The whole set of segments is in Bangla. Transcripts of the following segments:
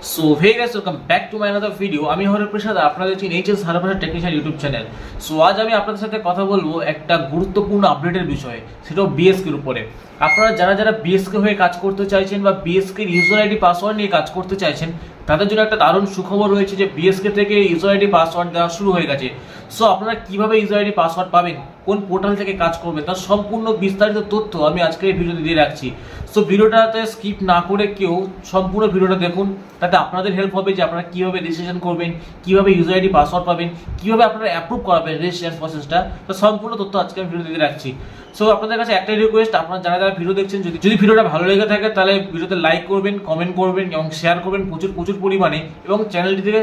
So hey guys, welcome back to my another video. আমি হরিপ্রসাদ, আপনাদের চিনি HS Harbhasha technician YouTube channel. So আজ আমি আপনাদের সাথে কথা বলবো একটা গুরুত্বপূর্ণ আপডেটের বিষয়ে, সেটাও বিএসকের উপরে। আপনারা যারা যারা বিএসকে হয়ে কাজ করতে চাইছেন বা বিএসকে ইউজার আইডি পাসওয়ার্ড নিয়ে কাজ করতে চাইছেন, তাদের জন্য একটা দারুণ সুখবর রয়েছে যে বিএসকে থেকে ইউজার আইডি পাসওয়ার্ড দেওয়া শুরু হয়ে গেছে। সো আপনারা কিভাবে ইউজার আইডি পাসওয়ার্ড পাবেন, কোন পোর্টাল থেকে কাজ করবেন, তার সম্পূর্ণ বিস্তারিত তথ্য আমি আজকে এই ভিডিওতে দিয়ে রাখছি। সো ভিডিওটাতে স্কিপ না করে কেউ সম্পূর্ণ ভিডিওটা দেখুন, তাতে আপনাদের হেল্প হবে যে আপনারা কীভাবে রেজিস্ট্রেশন করবেন, কীভাবে ইউজার আইডি পাসওয়ার্ড পাবেন, কীভাবে আপনারা অ্যাপ্রুভ করাবেন রেজিস্ট্রেশন প্রসেসটা। তো সম্পূর্ণ তথ্য আজকে আমি ভিডিওতে দিয়ে রাখছি। সো আপনাদের কাছে একটাই রিকোয়েস্ট, আপনারা যারা যারা ভিডিও দেখছেন, যদি ভিডিওটা ভালো লেগে থাকে তাহলে ভিডিওতে লাইক করবেন, কমেন্ট করবেন এবং শেয়ার করবেন প্রচুর পরিমাণে, এবং চ্যানেলটিতে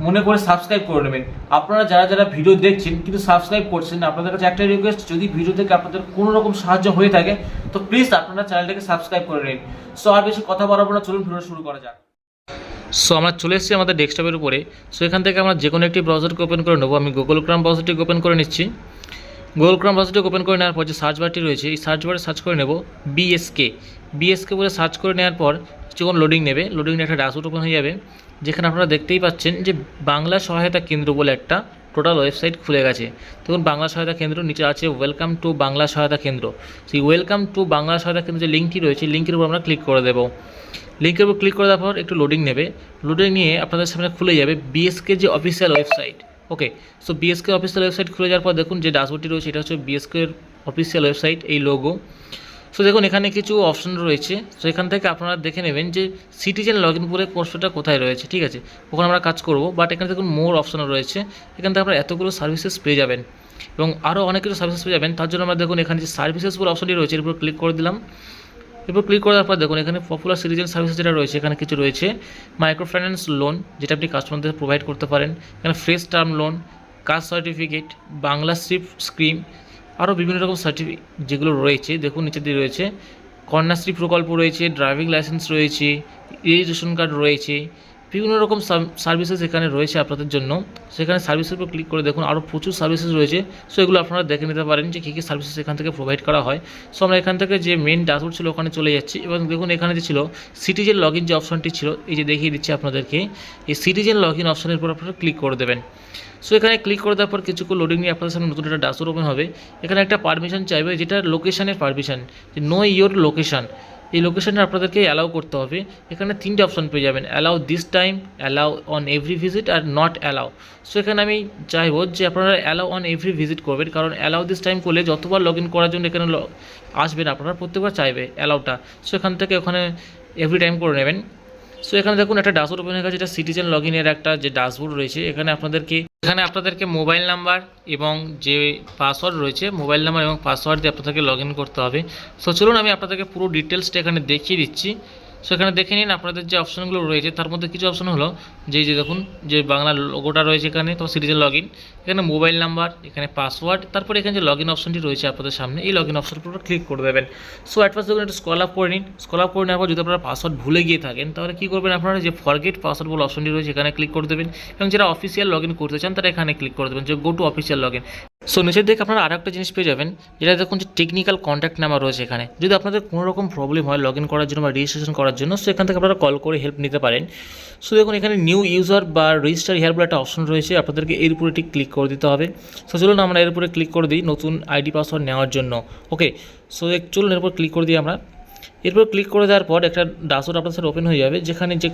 মনে করে সাবস্ক্রাইব করে নেবেন। আপনারা যারা যারা ভিডিও দেখছেন কিন্তু সাবস্ক্রাইব করছেন, আপনাদের কাছে একটাই রিকোয়েস্ট, যদি ভিডিও থেকে আপনাদের কোনো রকম সাহায্য হয়ে থাকে তো প্লিজ আপনারা চ্যানেলটাকে সাবস্ক্রাইব করে নিন। সো আর বেশি কথা বাড়াবো না, চলুন ভিডিও শুরু করা যাক। সো আমরা চলে এসেছি আমাদের ডেস্কটপের উপরে। সো এখান থেকে আমরা যে কোনো একটি ব্রাউজারকে ওপেন করে নেবো। আমি গুগল ক্রোম ব্রাউজারটিকে ওপেন করে নিচ্ছি। গুগল ক্রোম ব্রাউজারটিকে ওপেন করে নেওয়ার পর যে সার্চ বারটি রয়েছে, এই সার্চ বারে সার্চ করে নেব বিএসকে বলে সার্চ করে নেওয়ার পর যখন লোডিং নেবে, লোডিং নিয়ে একটা ড্যাশবোর্ড ওপেন হয়ে যাবে, যেখানে আপনারা দেখতেই পাচ্ছেন যে বাংলা সহায়তা কেন্দ্র বলে একটা টোটাল ওয়েবসাইট খুলে গেছে। দেখুন বাংলা সহায়তা কেন্দ্র, নিচে আছে ওয়েলকাম টু বাংলা সহায়তা কেন্দ্র। সেই ওয়েলকাম টু বাংলা সহায়তা কেন্দ্র যে লিঙ্কটি রয়েছে, লিঙ্কের উপর আমরা ক্লিক করে দেবো। লিঙ্কের উপর ক্লিক করে দেওয়ার পর একটু লোডিং নেবে, লোডিং নিয়ে আপনাদের সামনে খুলে যাবে বিএসকে যে অফিসিয়াল ওয়েবসাইট। ওকে, সো বিএসকে অফিসিয়াল ওয়েবসাইট খুলে যাওয়ার পর দেখুন যে ড্যাশবোর্ডটি রয়েছে, এটা হচ্ছে বিএসকে অফিসিয়াল ওয়েবসাইট, এই লোগো। সো দেখুন এখানে কিছু অপশন রয়েছে। সো এখান থেকে আপনারা দেখে নেবেন যে সিটিজেন লগ ইন বলে কোর্সটা কোথায় রয়েছে, ঠিক আছে, ওখানে আমরা কাজ করব। বাট এখানে দেখুন মোর অপশন রয়েছে, এখান থেকে আপনারা এতগুলো সার্ভিসেস পেয়ে যাবেন এবং আরও অনেক কিছু সার্ভিসেস পেয়ে যাবেন। তার জন্য আমরা দেখুন এখানে যে সার্ভিসেস বলে অপশনটি রয়েছে, এর উপর ক্লিক করে দিলাম। এরপর ক্লিক করার পর দেখুন এখানে পপুলার সিটিজেন সার্ভিস যেটা রয়েছে, এখানে কিছু রয়েছে মাইক্রো ফাইন্যান্স লোন, যেটা আপনি কাস্টমারদের প্রোভাইড করতে পারেন। এখানে fresh term loan, caste certificate, Bangla scheme, আরও বিভিন্ন রকম সার্টিফিকেট যেগুলো রয়েছে দেখুন নিচে দিয়ে রয়েছে। কন্যাশ্রী প্রকল্প রয়েছে, ড্রাইভিং লাইসেন্স রয়েছে, রেজিস্ট্রেশন কার্ড রয়েছে, বিভিন্ন রকম সার্ভিসেস এখানে রয়েছে আপনাদের জন্য। সেখানে সার্ভিসের উপর ক্লিক করে দেখুন আরও প্রচুর সার্ভিসেস রয়েছে। সো এগুলো আপনারা দেখে নিতে পারেন যে কী কী সার্ভিসেস এখান থেকে প্রোভাইড করা হয়। সো আমরা এখান থেকে যে মেন ড্যাশবোর্ড ছিল ওখানে চলে যাচ্ছি এবং দেখুন এখানে যে ছিল সিটিজেন লগ ইন যে অপশনটি ছিল, এই যে দেখিয়ে দিচ্ছি আপনাদেরকে, এই সিটিজেন লগ ইন অপশনের উপর আপনারা ক্লিক করে দেবেন। সো এখানে ক্লিক করে দেওয়ার পর কিছুক্ষণ লোডিং নিয়ে আপনাদের সামনে নতুন একটা ড্যাশবোর্ড ওপেন হবে। এখানে একটা পারমিশন চাইবে, যেটা লোকেশানের পারমিশন, যে নো ইয়োর লোকেশান, এই লোকেশানে আপনাদেরকে অ্যালাউ করতে হবে। এখানে তিনটে অপশন পেয়ে যাবেন, allow this time, allow on every visit are not allow. So এখানে আমি চাইবো যে আপনারা অ্যালাউ অন এভরি ভিজিট করবেন, কারণ অ্যালাউ দিস টাইম করলে যতবার লগ ইন করার জন্য এখানে আসবেন আপনারা প্রত্যেকবার চাইবে অ্যালাউটা। সো এখান থেকে ওখানে এভরি টাইম করে নেবেন। সো এখানে দেখুন একটা ড্যাশবোর্ড ওপেন হয়ে গেছে, এটা সিটিজেন লগ ইনের একটা যে ড্যাশবোর্ড রয়েছে। এখানে আপনাদেরকে মোবাইল নাম্বার এবং যে পাসওয়ার্ড রয়েছে, মোবাইল নাম্বার এবং পাসওয়ার্ড দিয়ে আপনাদেরকে লগ ইন করতে হবে। সো চলুন আমি আপনাদেরকে পুরো ডিটেলসটা এখানে দেখিয়ে দিচ্ছি। সো এখানে দেখে নিন আপনাদের যে অপশনগুলো রয়েছে, তার মধ্যে কিছু অপশন হলো যে দেখুন যে বাংলা লোগোটা রয়েছে এখানে, তো সিটিজেন লগ ইন, এখানে মোবাইল নাম্বার, এখানে পাসওয়ার্ড, তারপরে এখানে যে লগ ইন অপশনটি রয়েছে আপনাদের সামনে, এই লগ ইন অপশনের উপর ক্লিক করে দেবেন। সো অ্যাট ফার্স্ট দেখুন একটু স্ক্রল আপ করে নিন। স্ক্রল আপ করে নেওয়ার পর যদি আপনারা পাসওয়ার্ড ভুলে গিয়ে থাকেন তাহলে কী করবেন, আপনারা যে ফরগেট পাসওয়ার্ড বলে অপশনটি রয়েছে এখানে ক্লিক করে দেবেন, এবং যারা অফিসিয়াল লগ ইন করতে চান তারা এখানে ক্লিক করে দেবেন যে go to official log in. So নিচের দিকে আপনারা আর একটা জিনিস পেয়ে যাবেন, যেটা দেখুন যে টেকনিক্যাল কন্ট্যাক্ট নাম্বার রয়েছে এখানে। যদি আপনাদের কোনো রকম প্রবলেম হয় লগ ইন করার জন্য বা রেজিস্ট্রেশন করার জন্য, সো এখান থেকে আপনারা কল করে হেল্প নিতে পারেন। সো দেখুন এখানে নিউ ইউজার বা রেজিস্টার হেয়ার বলে একটা অপশন রয়েছে, আপনাদেরকে এর উপরে ঠিক ক্লিক করে দিতে হবে। সো চলুন আমরা এর উপরে ক্লিক করে দিই নতুন আইডি পাসওয়ার্ড নেওয়ার জন্য। ওকে, সো চলুন এর উপর ক্লিক করে দিই আমরা। এরপর ক্লিক করে দেওয়ার পর একটা ড্যাশবোর্ড আপনার সাথে ওপেন হয়ে যাবে, যেখানে যে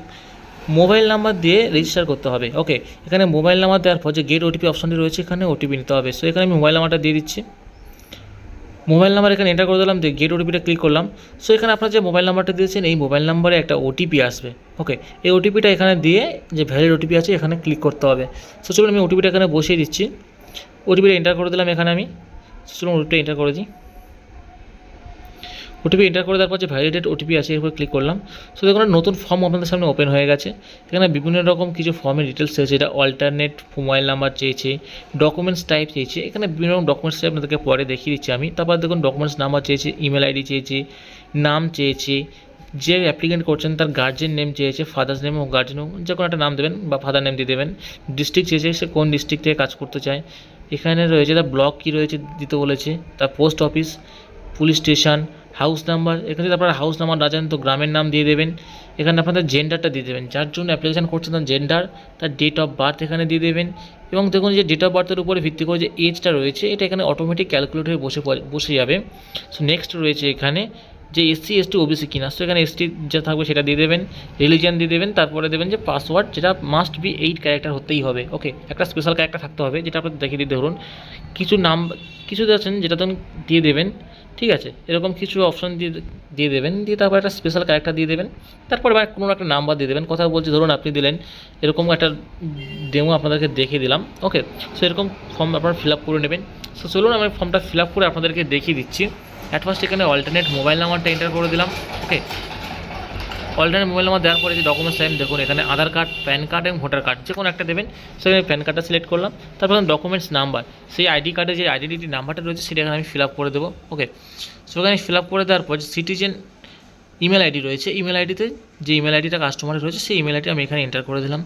মোবাইল নাম্বার দিয়ে রেজিস্টার করতে হবে। ওকে, এখানে মোবাইল নাম্বার দেওয়ার পর যে গেট ওটিপি অপশনটি রয়েছে, এখানে ওটিপি নিতে হবে। সো এখানে আমি মোবাইল নাম্বারটা দিয়ে দিচ্ছি। মোবাইল নাম্বার এখানে এন্টার করে দিলাম, দিয়ে গেট ওটিপিটা ক্লিক করলাম। সো এখানে আপনার যে মোবাইল নাম্বারটা দিয়েছেন এই মোবাইল নাম্বারে একটা ওটিপি আসবে। ওকে, এই ওটিপিটা এখানে দিয়ে যে ভ্যালিড ওটিপি আছে এখানে ক্লিক করতে হবে। সো চলুন আমি ওটিপিটা এখানে বসিয়ে দিচ্ছি। ওটিপিটা এন্টার করে দিলাম এখানে আমি। চলুন ওটিপিটা এন্টার করে দিই। ওটিপি এন্টার করে দেওয়ার পর যে ভ্যালিডেট ওটিপি আছে এর উপর ক্লিক করলাম। সো দেখুন নতুন ফর্ম আপনাদের সামনে ওপেন হয়ে গেছে। এখানে বিভিন্ন রকম কিছু ফর্মের ডিটেলস চেয়েছে, এটা অল্টারনেট মোবাইল নাম্বার চেয়েছে, ডকুমেন্টস টাইপ চেয়েছে। এখানে বিভিন্ন রকম ডকুমেন্টস আপনাদেরকে পরে দেখিয়ে দিচ্ছি আমি। তারপর দেখুন ডকুমেন্টস নাম্বার চেয়েছে, ইমেল আইডি চেয়েছে, নাম চেয়েছে, যে অ্যাপ্লিকেন্ট করছেন তার গার্জেন নেম চেয়েছে, ফাদার্স নেম ও গার্জেন নেম, যে কোনো একটা নাম দেবেন বা ফাদার নেম দিয়ে দেবেন। ডিস্ট্রিক্ট চেয়েছে, সে কোন ডিস্ট্রিক্ট থেকে কাজ করতে চায়। এখানে রয়েছে তার ব্লক কী রয়েছে দিতে বলেছে, তার post office, police station, house number, এখানে যদি আপনারা হাউস নাম্বার না জানেন তো গ্রামের নাম দিয়ে দেবেন। এখানে আপনাদের জেন্ডারটা দিয়ে দেবেন, যার জন্য অ্যাপ্লিকেশন করছেন তার জেন্ডার, তার ডেট অফ বার্থ এখানে দিয়ে দেবেন। এবং দেখুন যে ডেট অফ বার্থের উপরে ভিত্তি করে যে এজটা রয়েছে এটা এখানে অটোমেটিক ক্যালকুলেট হয়ে বসে যাবে। সো নেক্সট রয়েছে এখানে যে এসসি এসটি ওবিসি কিনা, সো এখানে এসটি যা থাকবে সেটা দিয়ে দেবেন, রিলিজিয়ান দিয়ে দেবেন, তারপরে দেবেন যে পাসওয়ার্ড, যেটা মাস্ট বি 8 ক্যারেক্টার হতেই হবে। ওকে, একটা স্পেশাল ক্যারেক্টার থাকতে হবে, যেটা আপনাদের দেখিয়ে দিতে ধরুন কিছু নাম কিছু আছেন যেটা তখন দিয়ে দেবেন, ঠিক আছে, এরকম কিছু অপশন দিয়ে দেবেন, দিয়ে তারপর একটা স্পেশাল ক্যারেক্টার দিয়ে দেবেন, তারপরে কোনো একটা নাম্বার দিয়ে দেবেন। কথা বলছি ধরুন আপনি দিলেন এরকম একটা ডেমো আপনাদেরকে দেখিয়ে দিলাম। ওকে, সো এরকম ফর্ম আপনারা ফিল আপ করে নেবেন। সো চলুন আমি ফর্মটা ফিল আপ করে আপনাদেরকে দেখিয়ে দিচ্ছি। অ্যাট ফার্স্ট এখানে অল্টারনেট মোবাইল নাম্বারটা এন্টার করে দিলাম। ওকে, অল্টারনেট মোবাইল নাম্বার দেওয়ার পরে যে ডকুমেন্টস টাইম দেখুন এখানে আধার কার্ড, প্যান কার্ড এবং ভোটার কার্ড যে কোনো একটা দেবেন। সেখানে প্যান কার্ডটা সিলেক্ট করলাম, তারপর ডকুমেন্টস নাম্বার, সেই আইডি কার্ডে যে আইডেন্টিটি নাম্বারটা রয়েছে সেটা এখানে আমি ফিল আপ করে দেবো। ওকে, সো এখানে ফিল আপ করে দেওয়ার পর যে সিটিজেন ইমেল আইডি রয়েছে, ইমেল আইডিতে যে ইমেল আইডিটা কাস্টমারের রয়েছে সেই ইমেল আইডি আমি এখানে এন্টার করে দিলাম।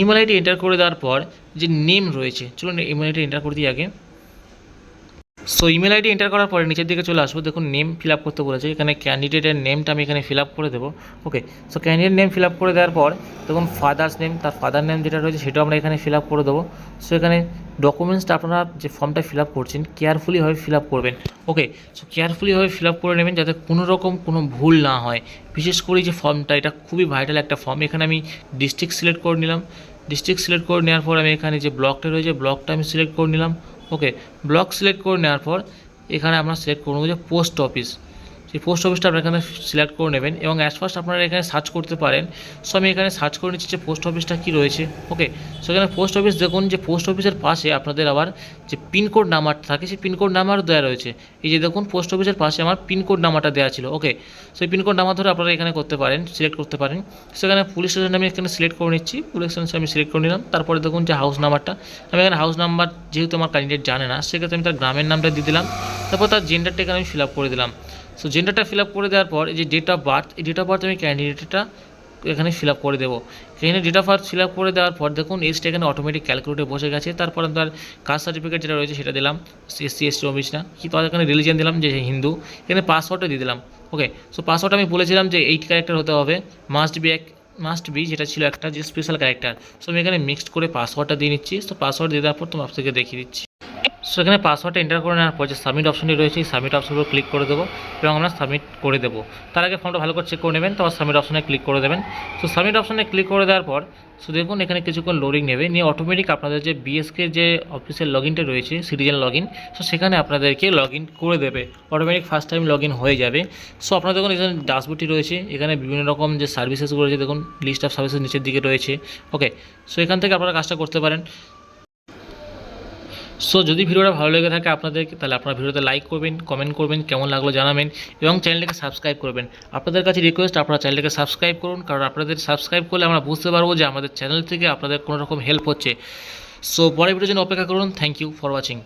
ইমেল আইডি এন্টার করে দেওয়ার পর যে নেম রয়েছে, চলুন ইমেল আইডি এন্টার করে দিই আগে। সো ইমেল আইডি এন্টার করার পরে নিচের দিকে চলে আসবো, দেখুন নেম ফিল আপ করতে বলেছে, এখানে ক্যান্ডিডেটের নেমটা আমি এখানে ফিল আপ করে দেবো। Okay, so candidate name fill up করে দেওয়ার পর দেখুন ফাদার্স নেম, তার ফাদার নেম যেটা রয়েছে সেটাও আমরা এখানে ফিল আপ করে দেবো। সো এখানে ডকুমেন্টসটা আপনারা যে ফর্মটা ফিল আপ করছেন কেয়ারফুলিভাবে ফিল আপ করবেন। ওকে, সো কেয়ারফুলিভাবে ফিল আপ করে নেবেন যাতে কোনো রকম কোনো ভুল না হয়। বিশেষ করে যে ফর্মটা এটা খুবই ভাইটাল একটা ফর্ম। এখানে আমি ডিস্ট্রিক্ট সিলেক্ট করে নিলাম, ডিস্ট্রিক্ট সিলেক্ট করে নেওয়ার পর আমি এখানে যে ব্লকটা রয়েছে ব্লকটা আমি সিলেক্ট করে নিলাম। ওকে, ব্লক সিলেক্ট করে নেওয়ার পর এখানে আমরা সিলেক্ট করবো যে পোস্ট অফিস, সেই পোস্ট অফিসটা আপনারা এখানে সিলেক্ট করে নেবেন এবং অ্যাজ ফার্স্ট আপনারা এখানে সার্চ করতে পারেন। সো আমি এখানে সার্চ করে নিচ্ছি যে পোস্ট অফিসটা কী রয়েছে। ওকে, সো এখানে পোস্ট অফিস দেখুন যে পোস্ট অফিসের পাশে আপনাদের আবার যে পিনকোড নাম্বারটা থাকে সেই পিনকোড নাম্বারও দেওয়া রয়েছে। এই যে দেখুন পোস্ট অফিসের পাশে আমার পিনকোড নাম্বারটা দেওয়া ছিল। ওকে, সো এই পিনকোড নাম্বার ধরে আপনারা এখানে করতে পারেন, সিলেক্ট করতে পারেন। সেখানে পুলিশ স্টেশন আমি এখানে সিলেক্ট করে নিচ্ছি, পুলিশ স্টেশন আমি সিলেক্ট করে নিলাম। তারপরে দেখুন যে হাউস নাম্বারটা আমি এখানে হাউস নাম্বার যেহেতু আমার ক্যান্ডিডেট জানে না সেক্ষেত্রে আমি তার গ্রামের নামটা দিয়ে দিলাম। তারপর তার জেন্ডারটা এখানে আমি ফিল আপ করে দিলাম। সো জেন্ডারটা ফিল আপ করে দেওয়ার পর এই যে ডেট অফ বার্থ, এই ডেট অফ বার্থ আমি ক্যান্ডিডেটটা এখানে ফিল আপ করে দেবো। এখানে date of birth fill up করে দেওয়ার পর দেখুন এজটা এখানে অটোমেটিক ক্যালকুলেটে বসে গেছে। তারপর আপনার কাস্ট সার্টিফিকেট যেটা রয়েছে সেটা দিলাম, এসসি এসটি ওবিসি না কি, তো এখানে রিলিজিয়ান দিলাম যে হিন্দু। এখানে পাসওয়ার্ডটা দিয়ে দিলাম। ওকে, সো পাসওয়ার্ড আমি বলেছিলাম যে 8 ক্যারেক্টার হতে হবে, মাস্ট বি যেটা ছিল একটা যে স্পেশাল ক্যারেক্টার। সো আমি এখানে মিক্সড করে পাসওয়ার্ডটা দিয়ে নিচ্ছি। সো পাসওয়ার্ড দিয়ে দেওয়ার পর তোমার আপনাকে দেখিয়ে দিচ্ছি। সো এখানে পাসওয়ার্ডটা এন্টার করে নেওয়ার পর যে সাবমিট অপশনটি রয়েছে এই সাবমিট অপশনের উপর ক্লিক করে দেবো এবং আমরা সাবমিট করে দেবো। তার আগে ফর্মটা ভালো করে চেক করে নেবেন, তারপর সাবমিট অপশনে ক্লিক করে দেবেন। সো সাবমিট অপশনে ক্লিক করে দেওয়ার পর সো দেখুন এখানে কিছুক্ষণ লোডিং নেবে, নিয়ে অটোমেটিক আপনাদের যে বিএসকে যে অফিসের লগ ইনটা রয়েছে সিটিজেন লগ ইন, সো সেখানে আপনাদেরকে লগ ইন করে দেবে, automatic first time log in হয়ে যাবে। সো আপনারা দেখুন এখানে ড্যাশবোর্ডটি রয়েছে, এখানে বিভিন্ন রকম যে সার্ভিসেসগুলো রয়েছে দেখুন লিস্ট অফ সার্ভিসেস নিচের দিকে রয়েছে। ওকে, সো এখান থেকে আপনারা কাজটা করতে পারেন। সো যদি ভিডিওটা ভালো লেগে থাকে আপনাদেরকে, তাহলে আপনারা ভিডিওতে লাইক করবেন, কমেন্ট করবেন, কেমন লাগলো জানাবেন এবং চ্যানেলটাকে সাবস্ক্রাইব করবেন। আপনাদের কাছে রিকোয়েস্ট আপনারা চ্যানেলটাকে সাবস্ক্রাইব করুন, কারণ আপনাদের সাবস্ক্রাইব করলে আমরা বুঝতে পারবো যে আমাদের চ্যানেল থেকে আপনাদের কোনো রকম হেল্প হচ্ছে। সো পরের ভিডিওর জন্য অপেক্ষা করুন। Thank you for watching.